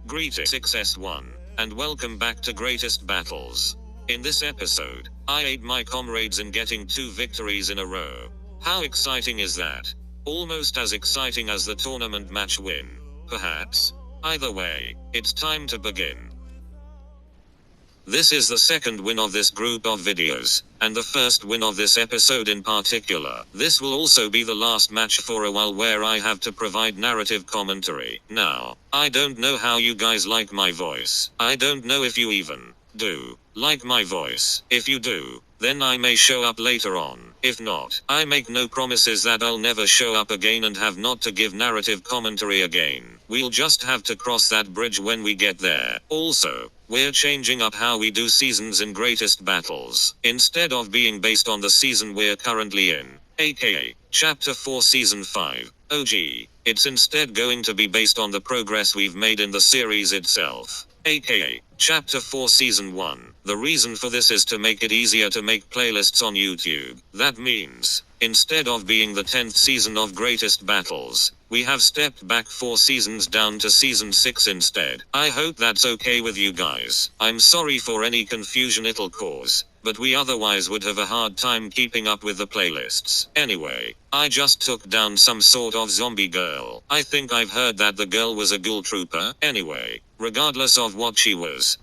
Greetings 6S1, and welcome back to Greatest Battles. In this episode, I aid my comrades in getting 2 victories in a row. How exciting is that? Almost as exciting as the tournament match win, perhaps? Either way, it's time to begin. This is the second win of this group of videos, and the first win of this episode in particular. This will also be the last match for a while where I have to provide narrative commentary. Now, I don't know how you guys like my voice. I don't know if you even do like my voice. If you do, then I may show up later on. If not, I make no promises that I'll never show up again and have not to give narrative commentary again. We'll just have to cross that bridge when we get there. Also, we're changing up how we do seasons in Greatest Battles. Instead of being based on the season we're currently in, aka Chapter 4 Season 5, OG, it's instead going to be based on the progress we've made in the series itself, aka Chapter 4 Season 1. The reason for this is to make it easier to make playlists on YouTube. That means, instead of being the 10th season of Greatest Battles, we have stepped back 4 seasons down to Season 6 instead. I hope that's okay with you guys. I'm sorry for any confusion it'll cause, but we otherwise would have a hard time keeping up with the playlists. Anyway, I just took down some sort of zombie girl. I think I've heard that the girl was a ghoul trooper. Anyway, regardless of what she was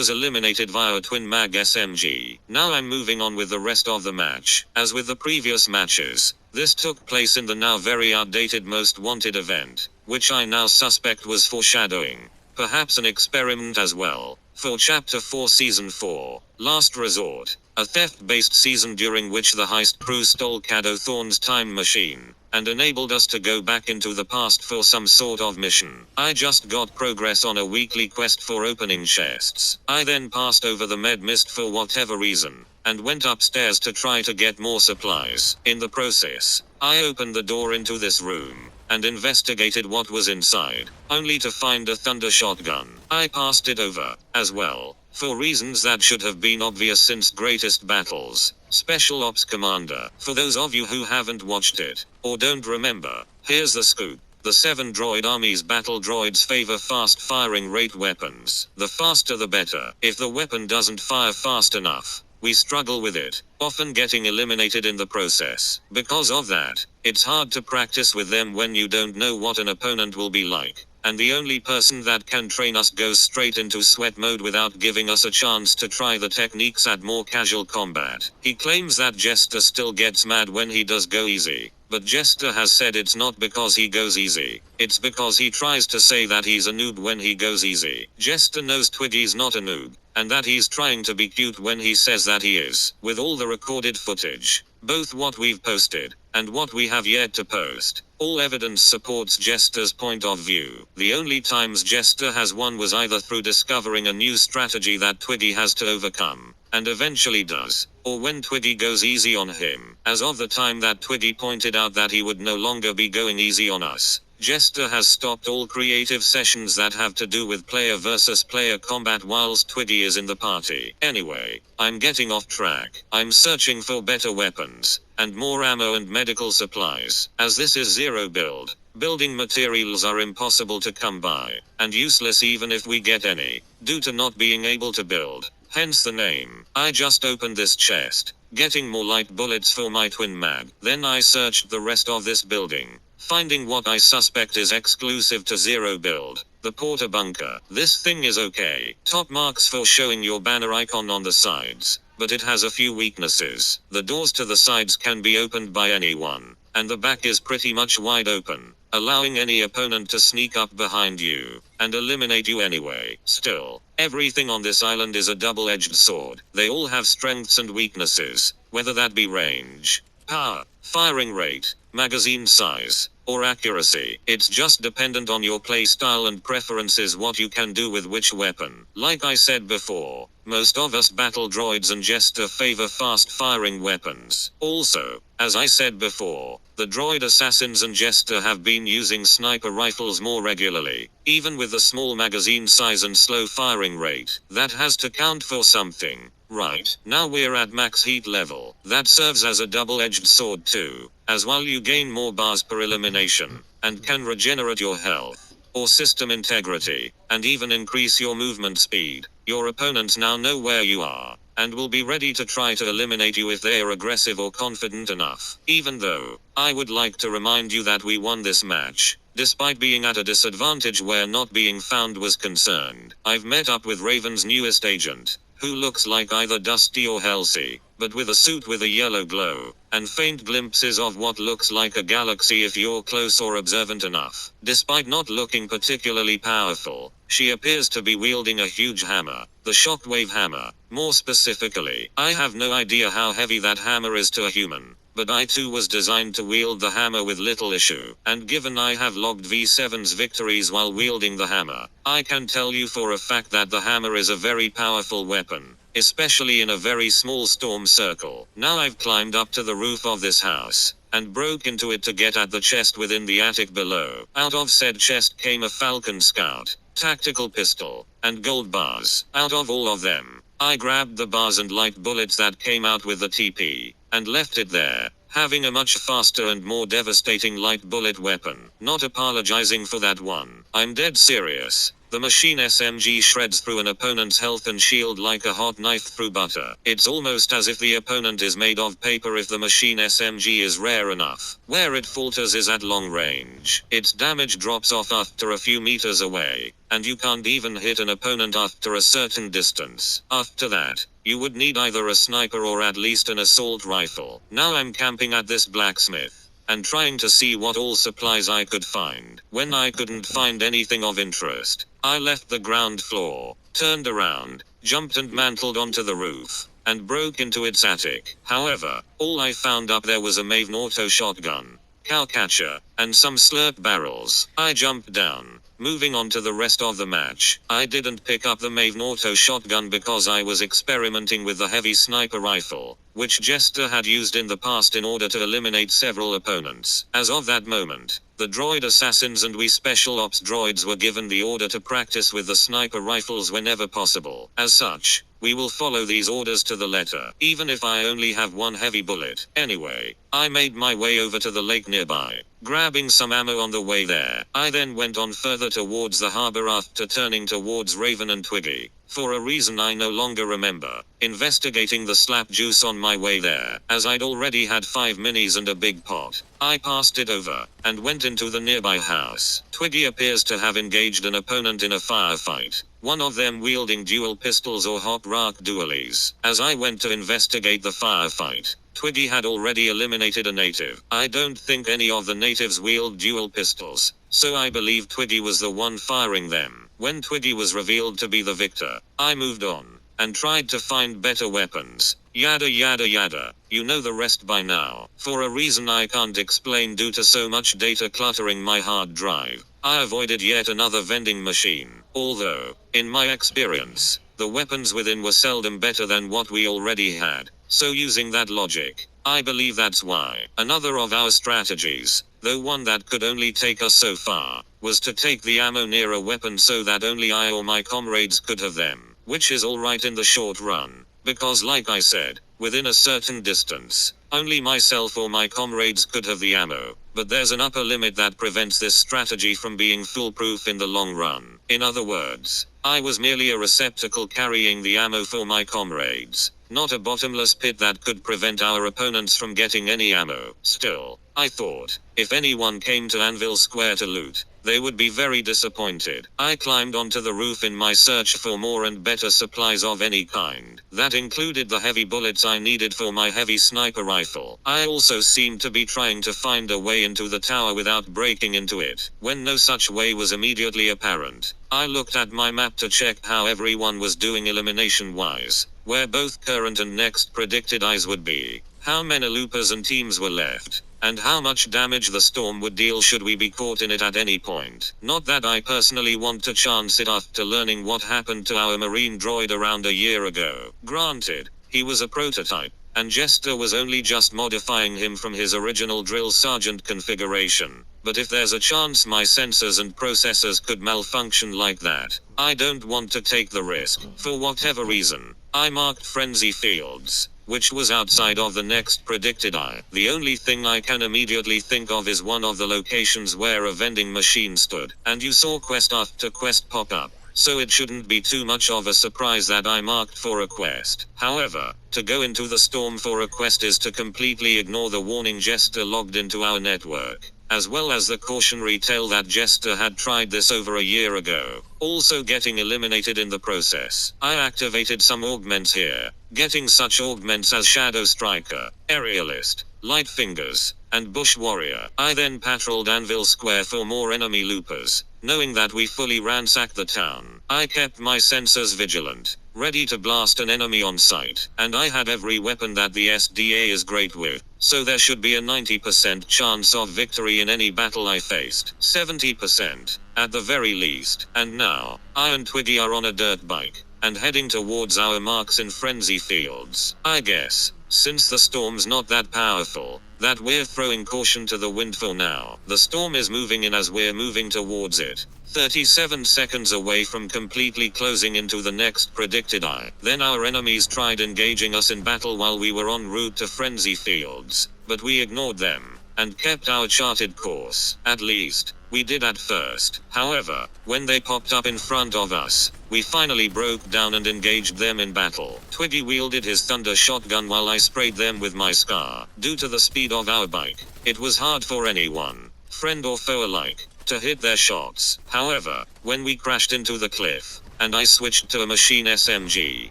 eliminated via a twin mag SMG. Now I'm moving on with the rest of the match. As with the previous matches, this took place in the now very outdated Most Wanted event, which I now suspect was foreshadowing. Perhaps an experiment as well. For Chapter 4 Season 4, Last Resort, a theft-based season during which the heist crew stole Caddo Thorne's time machine, and enabled us to go back into the past for some sort of mission. I just got progress on a weekly quest for opening chests. I then passed over the med mist for whatever reason, and went upstairs to try to get more supplies. In the process, I opened the door into this room, and investigated what was inside, only to find a thunder shotgun. I passed it over, as well, for reasons that should have been obvious since Greatest Battles, Special Ops Commander. For those of you who haven't watched it, or don't remember, here's the scoop. The 7 droid army's battle droids favor fast firing rate weapons. The faster the better. If the weapon doesn't fire fast enough, we struggle with it, often getting eliminated in the process. Because of that, it's hard to practice with them when you don't know what an opponent will be like, and the only person that can train us goes straight into sweat mode without giving us a chance to try the techniques at more casual combat. He claims that Jester still gets mad when he does go easy, but Jester has said it's not because he goes easy, it's because he tries to say that he's a noob when he goes easy. Jester knows Twiggy's not a noob, and that he's trying to be cute when he says that he is. With all the recorded footage, both what we've posted, and what we have yet to post, all evidence supports Jester's point of view. The only times Jester has won was either through discovering a new strategy that Twiggy has to overcome, and eventually does, or when Twiggy goes easy on him. As of the time that Twiggy pointed out that he would no longer be going easy on us, Jester has stopped all creative sessions that have to do with player versus player combat whilst Twiggy is in the party. Anyway, I'm getting off track. I'm searching for better weapons, and more ammo and medical supplies. As this is zero build, building materials are impossible to come by, and useless even if we get any, due to not being able to build. Hence the name. I just opened this chest, getting more light bullets for my twin mag. Then I searched the rest of this building, finding what I suspect is exclusive to zero build, the porta bunker. This thing is okay. Top marks for showing your banner icon on the sides, but it has a few weaknesses. The doors to the sides can be opened by anyone, and the back is pretty much wide open, allowing any opponent to sneak up behind you, and eliminate you anyway. Still, everything on this island is a double-edged sword. They all have strengths and weaknesses, whether that be range, power, firing rate, magazine size, or accuracy. It's just dependent on your playstyle and preferences what you can do with which weapon. Like I said before, most of us battle droids and Jester favor fast-firing weapons. Also, as I said before, the droid assassins and Jester have been using sniper rifles more regularly, even with the small magazine size and slow firing rate. That has to count for something, right? Now we're at max heat level. That serves as a double-edged sword too, as while you gain more bars per elimination, and can regenerate your health, or system integrity, and even increase your movement speed. Your opponents now know where you are, and will be ready to try to eliminate you if they are aggressive or confident enough. Even though, I would like to remind you that we won this match, despite being at a disadvantage where not being found was concerned. I've met up with Raven's newest agent, who looks like either Dusty or Halsey, but with a suit with a yellow glow, and faint glimpses of what looks like a galaxy if you're close or observant enough. Despite not looking particularly powerful, she appears to be wielding a huge hammer, the Shockwave Hammer. More specifically, I have no idea how heavy that hammer is to a human, but I too was designed to wield the hammer with little issue, and given I have logged V7's victories while wielding the hammer, I can tell you for a fact that the hammer is a very powerful weapon, especially in a very small storm circle. Now I've climbed up to the roof of this house, and broke into it to get at the chest within the attic below. Out of said chest came a Falcon Scout, tactical pistol, and gold bars. Out of all of them, I grabbed the bars and light bullets that came out with the TP, and left it there, having a much faster and more devastating light bullet weapon. Not apologizing for that one. I'm dead serious. The machine SMG shreds through an opponent's health and shield like a hot knife through butter. It's almost as if the opponent is made of paper if the machine SMG is rare enough. Where it falters is at long range. Its damage drops off after a few meters away, and you can't even hit an opponent after a certain distance. After that, you would need either a sniper or at least an assault rifle. Now I'm camping at this blacksmith, and trying to see what all supplies I could find. When I couldn't find anything of interest, I left the ground floor, turned around, jumped and mantled onto the roof, and broke into its attic. However, all I found up there was a Maven auto shotgun, cowcatcher, and some slurp barrels. I jumped down, moving on to the rest of the match. I didn't pick up the Maven auto shotgun because I was experimenting with the heavy sniper rifle, which Jester had used in the past in order to eliminate several opponents. As of that moment, the droid assassins and we special ops droids were given the order to practice with the sniper rifles whenever possible. As such, we will follow these orders to the letter, even if I only have one heavy bullet. Anyway, I made my way over to the lake nearby, grabbing some ammo on the way there. I then went on further towards the harbor after turning towards Raven and Twiggy, for a reason I no longer remember, investigating the slap juice on my way there. As I'd already had 5 minis and a big pot, I passed it over, and went into the nearby house. Twiggy appears to have engaged an opponent in a firefight, one of them wielding dual pistols or hot rock dualies. As I went to investigate the firefight, Twiggy had already eliminated a native. I don't think any of the natives wield dual pistols, so I believe Twiggy was the one firing them. When Twiggy was revealed to be the victor, I moved on, and tried to find better weapons. Yada yada yada. You know the rest by now. For a reason I can't explain due to so much data cluttering my hard drive, I avoided yet another vending machine. Although, in my experience, the weapons within were seldom better than what we already had. So using that logic, I believe that's why. Another of our strategies, though one that could only take us so far, was to take the ammo near a weapon so that only I or my comrades could have them, which is alright in the short run, because like I said, within a certain distance, only myself or my comrades could have the ammo, but there's an upper limit that prevents this strategy from being foolproof in the long run. In other words, I was merely a receptacle carrying the ammo for my comrades, not a bottomless pit that could prevent our opponents from getting any ammo. Still, I thought, if anyone came to Anvil Square to loot, they would be very disappointed. I climbed onto the roof in my search for more and better supplies of any kind. That included the heavy bullets I needed for my heavy sniper rifle. I also seemed to be trying to find a way into the tower without breaking into it. When no such way was immediately apparent, I looked at my map to check how everyone was doing elimination-wise, where both current and next predicted eyes would be, how many loopers and teams were left, and how much damage the storm would deal should we be caught in it at any point. Not that I personally want to chance it after learning what happened to our marine droid around a year ago. Granted, he was a prototype, and Jester was only just modifying him from his original drill sergeant configuration. But if there's a chance my sensors and processors could malfunction like that, I don't want to take the risk. For whatever reason, I marked frenzy fields, which was outside of the next predicted eye. The only thing I can immediately think of is one of the locations where a vending machine stood, and you saw quest after quest pop up. So it shouldn't be too much of a surprise that I marked for a quest. However, to go into the storm for a quest is to completely ignore the warning Jester logged into our network, as well as the cautionary tale that Jester had tried this over a year ago, also getting eliminated in the process. I activated some augments here, getting such augments as Shadow Striker, Aerialist, Light Fingers, and Bush Warrior. I then patrolled Anvil Square for more enemy loopers. Knowing that we fully ransacked the town, I kept my sensors vigilant, ready to blast an enemy on sight, and I had every weapon that the SDA is great with, so there should be a 90% chance of victory in any battle I faced. 70%, at the very least. And now, I and Twiggy are on a dirt bike, and heading towards our marks in Frenzy Fields. I guess, since the storm's not that powerful, that we're throwing caution to the wind for now. The storm is moving in as we're moving towards it. 37 seconds away from completely closing into the next predicted eye. Then our enemies tried engaging us in battle while we were en route to Frenzy Fields, but we ignored them, and kept our charted course. At least, we did at first. However, when they popped up in front of us, we finally broke down and engaged them in battle. Twiggy wielded his thunder shotgun while I sprayed them with my Scar. Due to the speed of our bike, it was hard for anyone, friend or foe alike, to hit their shots. However, when we crashed into the cliff, and I switched to a machine SMG,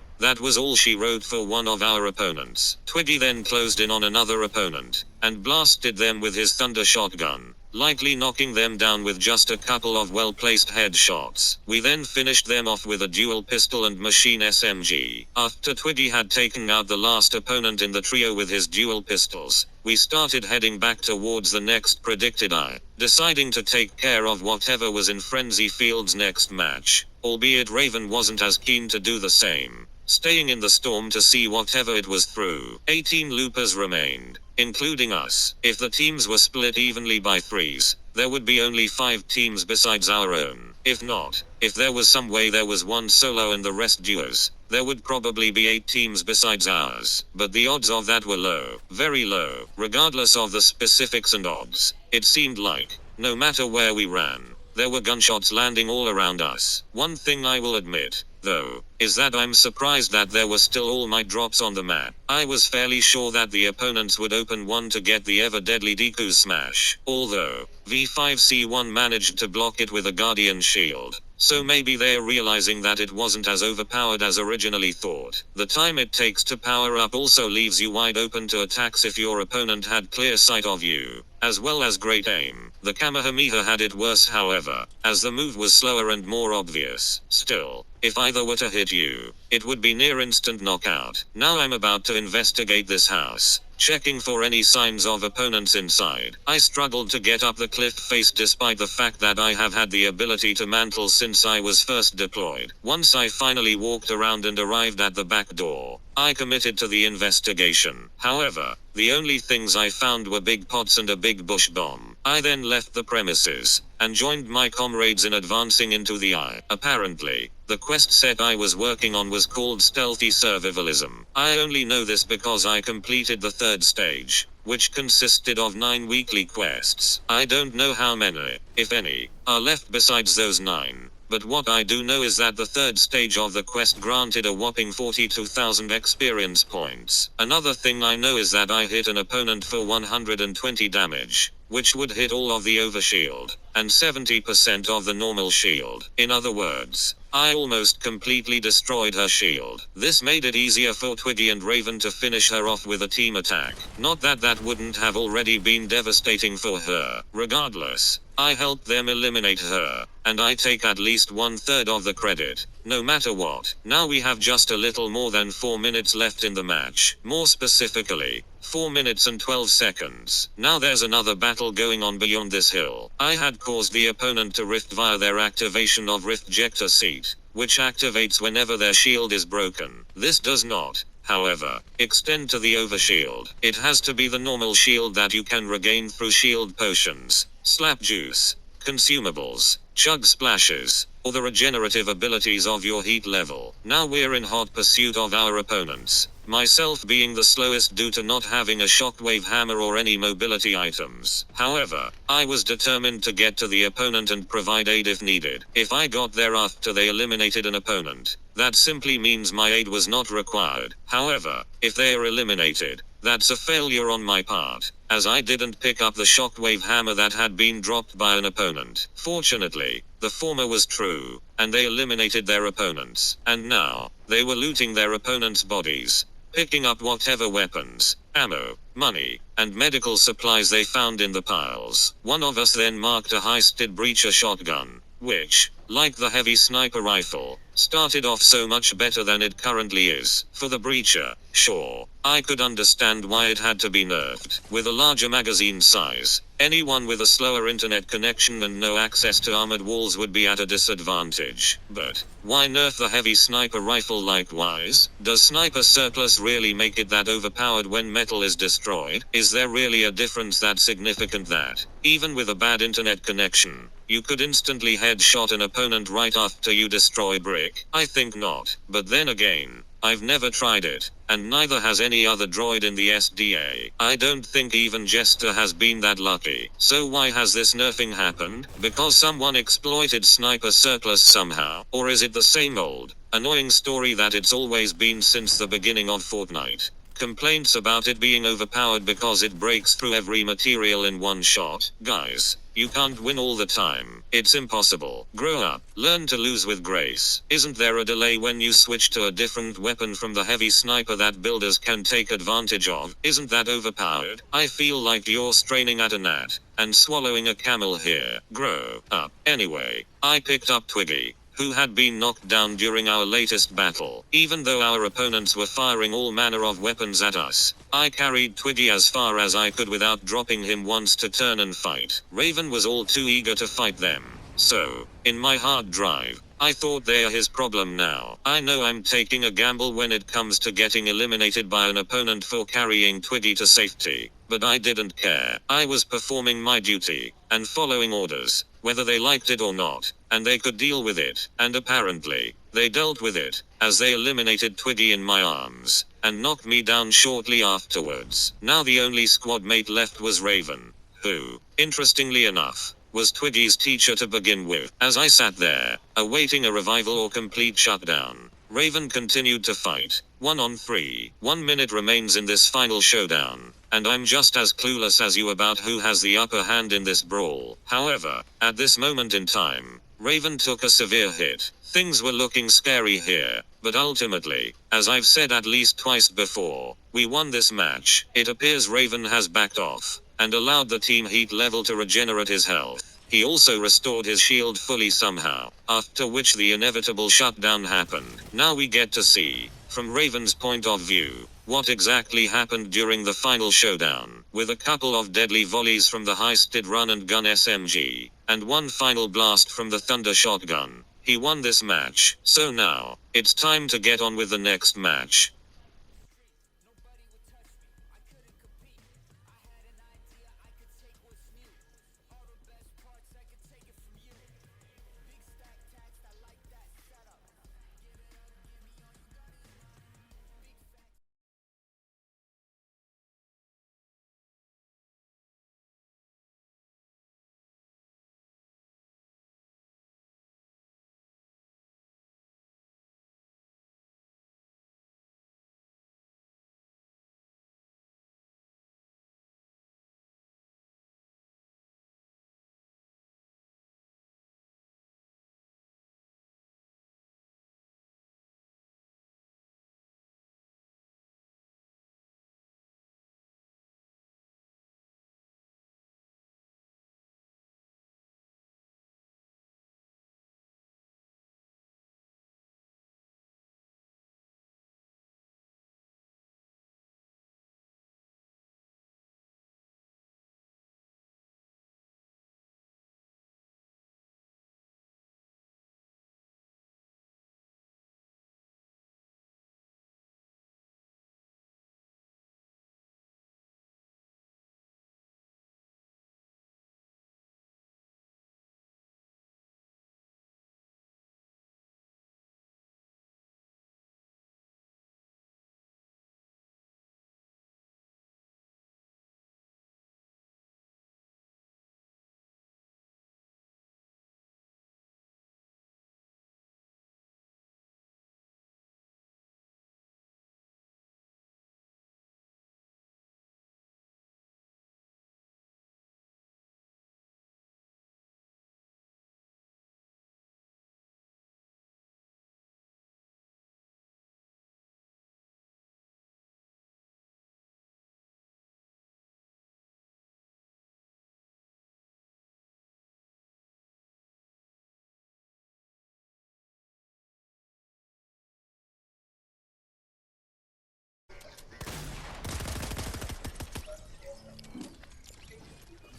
that was all she wrote for one of our opponents. Twiggy then closed in on another opponent, and blasted them with his thunder shotgun, lightly knocking them down with just a couple of well-placed headshots. We then finished them off with a dual pistol and machine SMG. After Twiggy had taken out the last opponent in the trio with his dual pistols, we started heading back towards the next predicted eye, deciding to take care of whatever was in Frenzy Fields' next match, albeit Raven wasn't as keen to do the same, staying in the storm to see whatever it was through. 18 loopers remained, including us. If the teams were split evenly by threes, there would be only 5 teams besides our own. If not, if there was some way there was one solo and the rest duos, there would probably be 8 teams besides ours. But the odds of that were low, very low. Regardless of the specifics and odds, it seemed like, no matter where we ran, there were gunshots landing all around us. One thing I will admit, though, is that I'm surprised that there were still all my drops on the map. I was fairly sure that the opponents would open one to get the ever-deadly Deku smash, although, V5C1 managed to block it with a Guardian shield. So maybe they're realizing that it wasn't as overpowered as originally thought. The time it takes to power up also leaves you wide open to attacks if your opponent had clear sight of you, as well as great aim. The Kamehameha had it worse however, as the move was slower and more obvious. Still, if either were to hit you, it would be near instant knockout. Now I'm about to investigate this house, checking for any signs of opponents inside. I struggled to get up the cliff face despite the fact that I have had the ability to mantle since I was first deployed. Once I finally walked around and arrived at the back door, I committed to the investigation. However, the only things I found were big pots and a big bush bomb. I then left the premises, and joined my comrades in advancing into the eye. Apparently, the quest set I was working on was called Stealthy Survivalism. I only know this because I completed the 3rd stage, which consisted of 9 weekly quests. I don't know how many, if any, are left besides those 9. But what I do know is that the 3rd stage of the quest granted a whopping 42,000 experience points. Another thing I know is that I hit an opponent for 120 damage, which would hit all of the overshield, and 70% of the normal shield. In other words, I almost completely destroyed her shield. This made it easier for Twiggy and Raven to finish her off with a team attack. Not that that wouldn't have already been devastating for her. Regardless, I helped them eliminate her, and I take at least 1/3 of the credit, no matter what. Now we have just a little more than 4 minutes left in the match. More specifically, 4 minutes and 12 seconds. Now there's another battle going on beyond this hill. I had caused the opponent to rift via their activation of Rift Jector Seat, which activates whenever their shield is broken. This does not, however, extend to the overshield. It has to be the normal shield that you can regain through shield potions, slap juice, consumables, chug splashes, or the regenerative abilities of your heat level. Now we're in hot pursuit of our opponents. Myself being the slowest due to not having a shockwave hammer or any mobility items. However, I was determined to get to the opponent and provide aid if needed. If I got there after they eliminated an opponent, that simply means my aid was not required. However, if they are eliminated, that's a failure on my part, as I didn't pick up the shockwave hammer that had been dropped by an opponent. Fortunately, the former was true, and they eliminated their opponents. And now, they were looting their opponents' bodies, picking up whatever weapons, ammo, money, and medical supplies they found in the piles. One of us then marked a heisted breacher shotgun, which, like the heavy sniper rifle, started off so much better than it currently is. For the breacher, sure, I could understand why it had to be nerfed. With a larger magazine size, anyone with a slower internet connection and no access to armored walls would be at a disadvantage. But why nerf the heavy sniper rifle likewise? Does sniper surplus really make it that overpowered when metal is destroyed? Is there really a difference that significant that, even with a bad internet connection, you could instantly headshot an opponent right after you destroy brick? I think not. But then again, I've never tried it, and neither has any other droid in the SDA. I don't think even Jester has been that lucky. So why has this nerfing happened? Because someone exploited sniper surplus somehow? Or is it the same old, annoying story that it's always been since the beginning of Fortnite? Complaints about it being overpowered because it breaks through every material in one shot? Guys, you can't win all the time. It's impossible. Grow up. Learn to lose with grace. Isn't there a delay when you switch to a different weapon from the heavy sniper that builders can take advantage of? Isn't that overpowered? I feel like you're straining at a gnat and swallowing a camel here. Grow up. Anyway, I picked up Twiggy, who had been knocked down during our latest battle. Even though our opponents were firing all manner of weapons at us, I carried Twiggy as far as I could without dropping him once to turn and fight. Raven was all too eager to fight them. So, in my hard drive, I thought they're his problem now. I know I'm taking a gamble when it comes to getting eliminated by an opponent for carrying Twiggy to safety, but I didn't care. I was performing my duty, and following orders, whether they liked it or not, and they could deal with it. And apparently, they dealt with it, as they eliminated Twiggy in my arms, and knocked me down shortly afterwards. Now the only squad mate left was Raven, who, interestingly enough, was Twiggy's teacher to begin with. As I sat there, awaiting a revival or complete shutdown, Raven continued to fight. 1 on 3. 1 minute remains in this final showdown, and I'm just as clueless as you about who has the upper hand in this brawl. However, at this moment in time, Raven took a severe hit. Things were looking scary here, but ultimately, as I've said at least twice before, we won this match. It appears Raven has backed off, and allowed the team heat level to regenerate his health. He also restored his shield fully somehow, after which the inevitable shutdown happened. Now we get to see, from Raven's point of view, what exactly happened during the final showdown. With a couple of deadly volleys from the heisted run and gun SMG, and one final blast from the thunder shotgun, he won this match. So now, it's time to get on with the next match.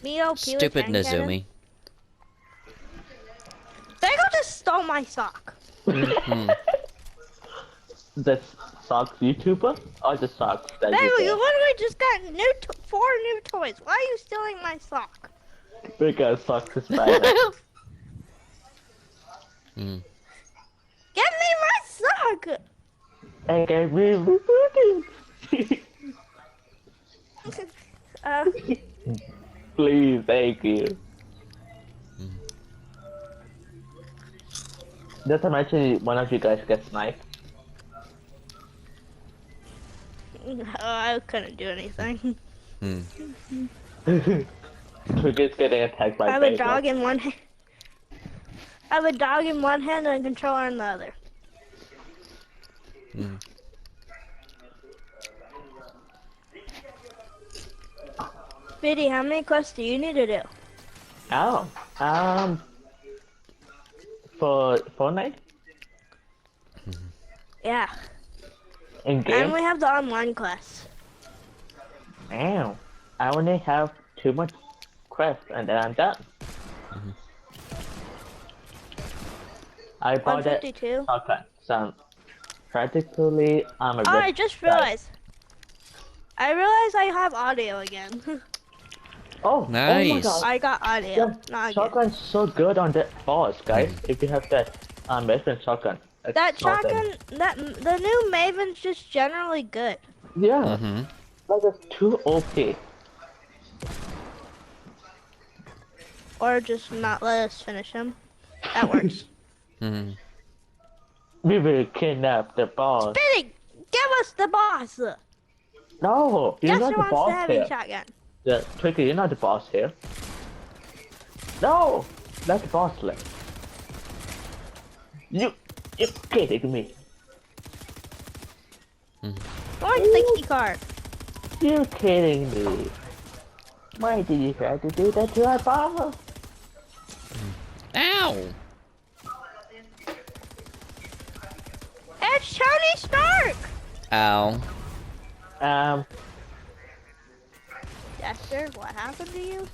Me OP with Stupid hand cannon. Nizumi. Bagel just stole my sock. The socks YouTuber or the socks that Bagel, you you get? literally just got 4 new toys. Why are you stealing my sock? Because socks is better. Hmm. Give me my sock! And get me rebooting. uh, Please, thank you. Just imagine one of you guys gets sniped. I couldn't do anything. Trigger's getting attacked by I have a Bagel. dog in one hand. I have a dog in one hand and a controller in the other. Biddy, how many quests do you need to do? Oh, for Fortnite? Yeah. In And game? we have the online quests. Damn. I only have 2 more quests and then I'm done. I bought it 152. shotgun, so practically I'm a Oh, I rich just guy. realized. I realized I have audio again. Oh, Nice. Oh my god. I got audio. Yeah, Not again. shotgun's so good on that boss, guys. If you have that Maven shotgun. It's That awesome. shotgun, the new Maven's just generally good. Yeah, like it's too OP. Or just not let us finish him. That works. We will kidnap the boss. Biddy, give us the boss. No, you're Jester not the wants the boss heavy here. shotgun. Yeah, Tricky, you're not the boss here. No, let the boss live. You're kidding me. Orange the key card. You're kidding me. Why did you try to do that to our boss? Ow! It's Tony Stark. Ow. Jester, what happened to you?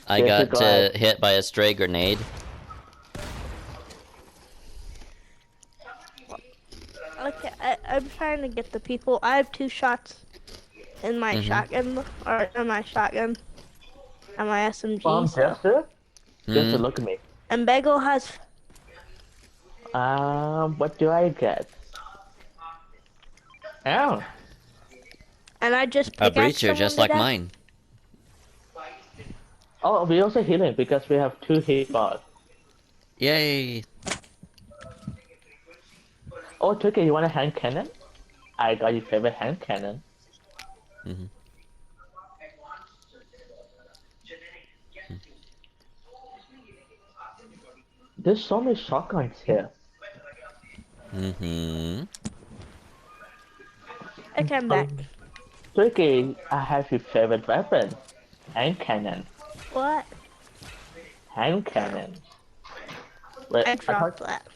I Yes, got you hit by a stray grenade. Okay, I'm trying to get the people. I have 2 shots in my shotgun, or in my shotgun, and my SMG. So. Jester? Jester, look at me. And Bagel has. What do I get? Ow. And I just A pickaxe breacher just someone like to death. mine. Oh, we also healing because we have 2 hit bars. Yay! Oh, Tricky, you want a hand cannon? I got your favorite hand cannon. There's so many shotguns here. I came back. Tricky, I have your favorite weapon. Hand cannon. What? Hand cannon. Wait, I dropped that.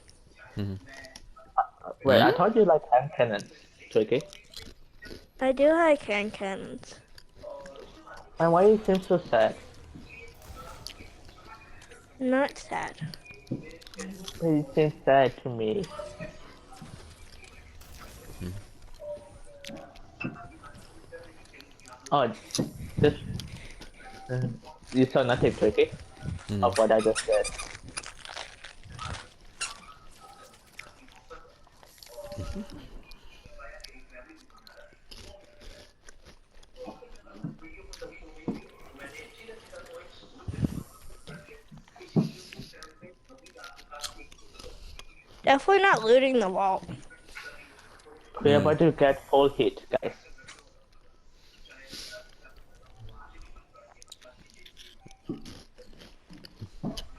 Wait, I thought you like hand cannons, Tricky. I do like hand cannons. And why you seem so sad? Not sad. You seem sad to me. Oh, just... you saw nothing, Tricky, of what I just said. Definitely not looting the vault. We're about to get full hit, guys.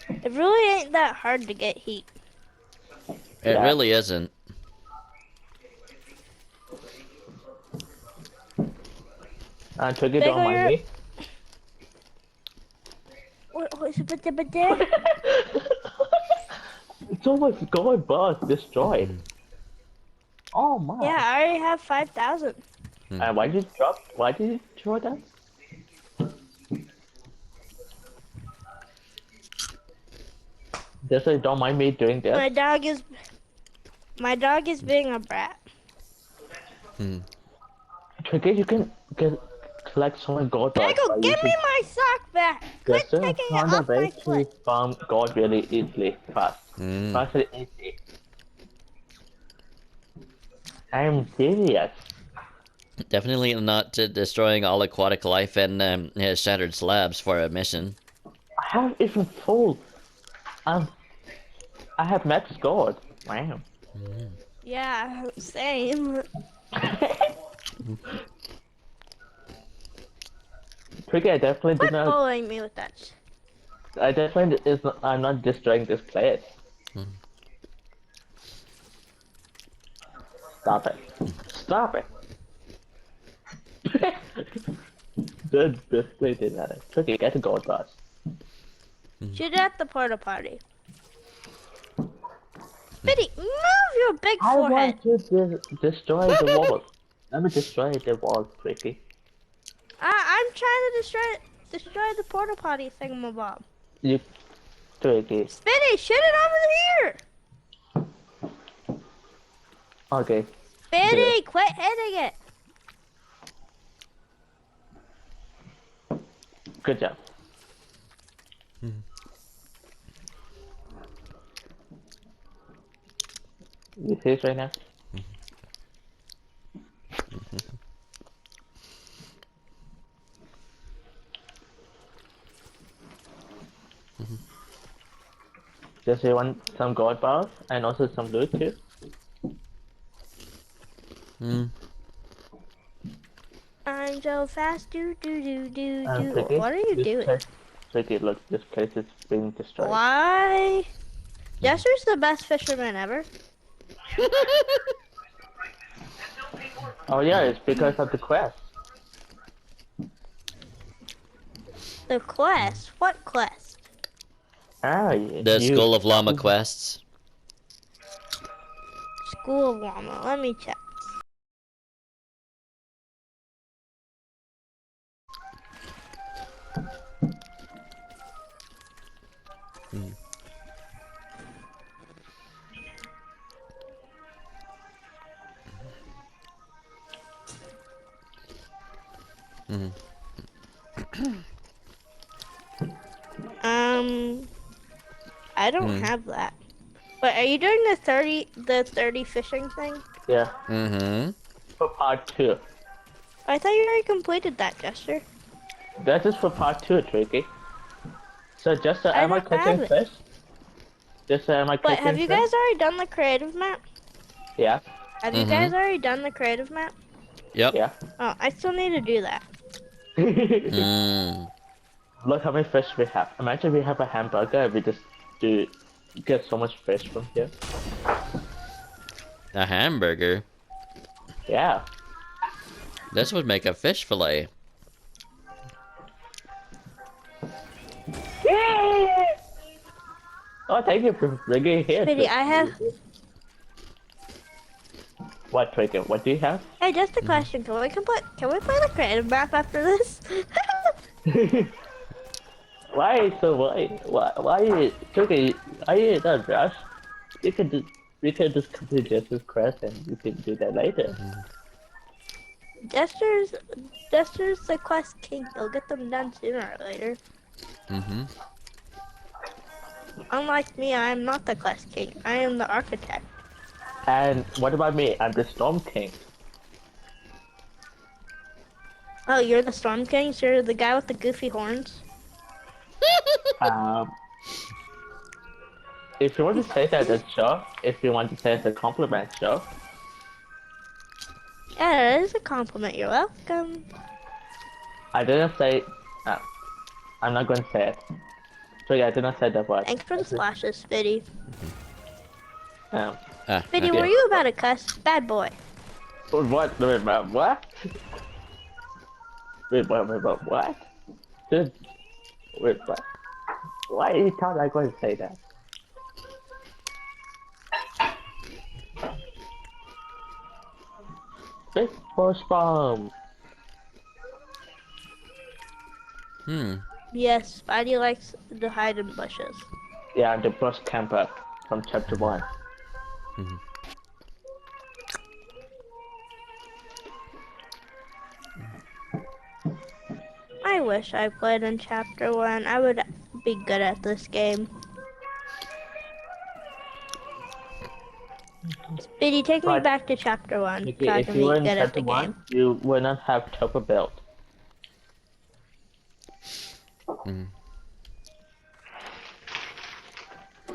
It really ain't that hard to get heat. It Yeah. really isn't. Tricky, Bagel, don't mind you're- me. What's it there? So much gold bars destroyed. Oh my. Yeah, I already have 5,000. Why did you throw that? Just so you don't mind me doing this. My dog is being a brat. Tricky, you can collect so many gold bars. Pickle, give me my sock back! Quit Jester taking it found a off my way foot! to farm gold really easily, fast. Fast and easy. I'm serious. Definitely not destroying all aquatic life and shattered slabs for a mission. I have even full. I have max gold. Wow. Yeah, same. Tricky, I definitely did Quit not. bullying me with that. I definitely is. Not, I'm not destroying this place. Stop it. Stop it. Just basically did that. Tricky, get a gold bus. Shoot it at the porta potty. Biddy, move your big I forehead. want to destroy the walls. Let me destroy the walls, Tricky. I'm trying to destroy the porta potty thingamabob. You, Tricky. Spitty, shoot it over here! Okay. Spitty, quit hitting it! Good job. You see it right now? Just you want some gold bars and also some loot too? I'm so fast, do. Tricky, What are you doing? Tricky, look, this place is being destroyed. Why? Jester's the best fisherman ever. Oh yeah, it's because of the quest. The quest? What quest? Ah, The you... Skull of Llama quests. School of Llama. Let me check. I don't have that. But are you doing the 30 fishing thing? Yeah. For part 2. I thought you already completed that, Jester. That is for part 2, Tricky. So just am I don't have catching it. fish? Just am I catching But have you fish? guys already done the creative map? Yeah. Have you guys already done the creative map? Yep. Yeah. Oh, I still need to do that. Look how many fish we have. Imagine we have a hamburger and we just get so much fish from here. A hamburger? Yeah. This would make a fish fillet. Oh, thank you for bringing it here. Sweetie, I have... What, Tricky? What do you have? Hey, just a question. Can we play the creative map after this? Why so why Tricky? Are you in a rush? We can just complete Jester's quest and you can do that later. Jester's the quest king. He'll get them done sooner or later. Unlike me, I am not the quest king. I am the architect. And what about me? I'm the Storm King. Oh, you're the Storm King? So you're the guy with the goofy horns? If you want to say that, that's sure. If you want to say it's a compliment, sure. Yeah, that is a compliment. You're welcome. I didn't say. I'm not going to say it. So yeah, I did not say that word. Thanks for the splashes, Spitty. Spitty, Okay. were you about to cuss? Bad boy. What? Wait, what? Wait, what? Dude, wait, what? Why are you not going to say that? Big force bomb. Hmm. Yes, Spidey likes to hide in bushes. Yeah, the brush camper from chapter 1. Mhm. I wish I played in chapter 1. I would be good at this game. Speedy, take me But back to chapter 1 so okay, I if can you be were in good at chapter the 1, game. you would not have turbo build. Mhm.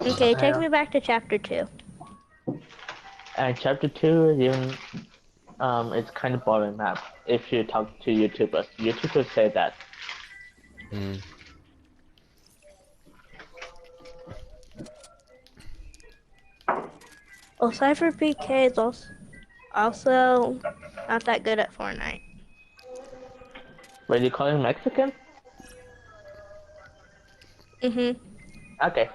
Okay, take me back to chapter 2. And chapter 2 even it's kind of boring map if you talk to YouTubers. YouTubers say that. Mhm. Well, Cypher PK is also not that good at Fortnite. Were you calling Mexican? Mhm. Okay.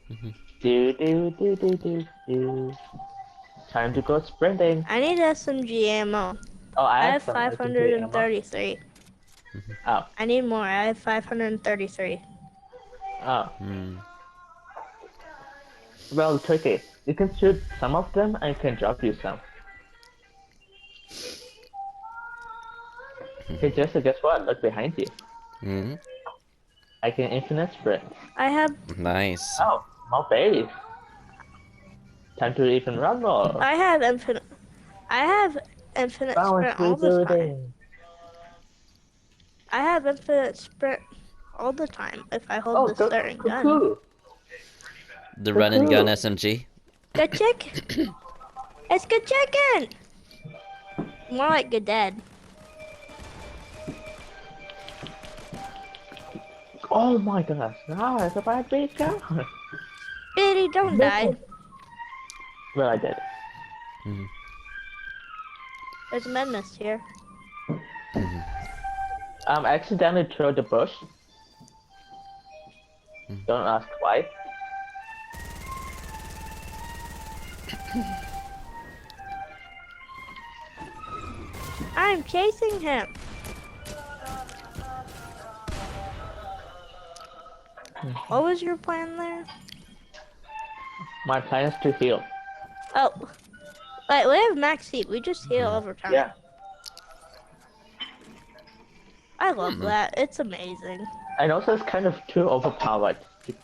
Mhm. Do. Time to go sprinting. I need SMG ammo. Oh, I I have have some SMG ammo. 533. Oh, I need more. I have 533. oh. Mhm. Well, tricky. You can shoot some of them and can drop you some. Hey, Jessica, guess what? Look behind you. Mhm. I can infinite sprint. I have Nice. Oh, more base. Time to even run more. I have infinite Balance sprint all the time. rebuilding. I have infinite sprint all the time if I hold Oh, this certain gun. cuckoo. The run and gun SMG. Good chicken. It's good chicken. More like good dead. Oh my gosh, now it's a bad big gun. Biddy, don't die. Well, I did. Mhm. There's a menace here. Accidentally throw the bush. Don't ask why. I'm chasing him. What was your plan there? My plan is to heal. Oh, wait, we have max heat. We just heal over time. Yeah. I love that. It's amazing. And also, it's kind of too overpowered,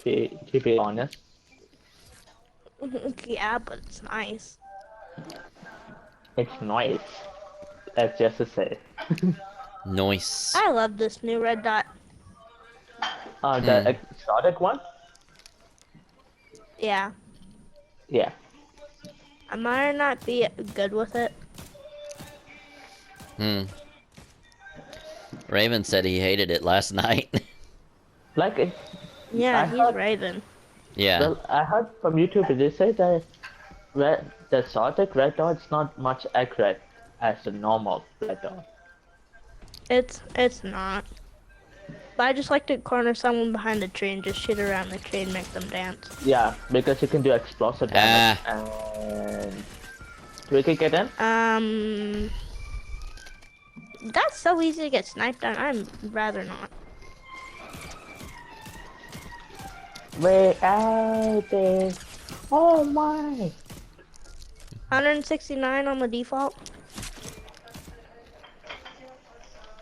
to be honest. Yeah, but it's nice. It's nice. That's just to say. Nice. I love this new red dot. The exotic one? Yeah. Yeah. I might not be good with it. Hmm. Raven said he hated it last night. Like, it, Yeah, I he's heard- Raven. Yeah. well, I heard from YouTube they say that the exotic red dot is not much accurate as the normal red dot. It's not. But I just like to corner someone behind the tree and just shoot around the tree and make them dance. Yeah, because you can do explosive damage and we can get in. That's so easy to get sniped on. I'm rather not. Way out there. Oh my. 169 on the default.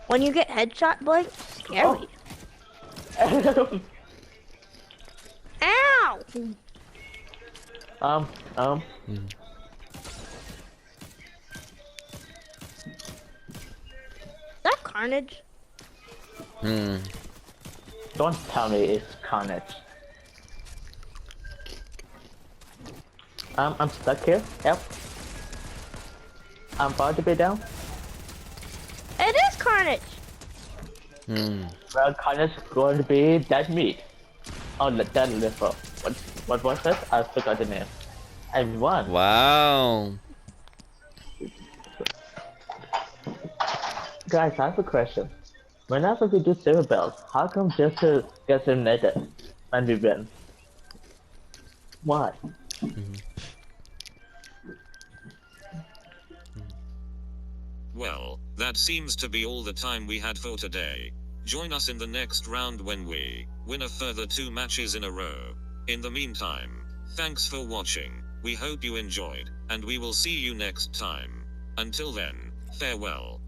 When you get headshot, Blake, scary. Oh. Ow! That Carnage? Don't tell me it's Carnage. I'm stuck here. Yep. I'm about to be down. It is Carnage! Well, Carnage is going to be dead meat. Oh, dead liver. What was that? I forgot the name. I won. Wow. Guys, I have a question. Whenever we do silver bells, how come Jester gets eliminated when we win? Why? Well, that seems to be all the time we had for today. Join us in the next round when we win a further 2 matches in a row. In the meantime, thanks for watching, we hope you enjoyed, and we will see you next time. Until then, farewell.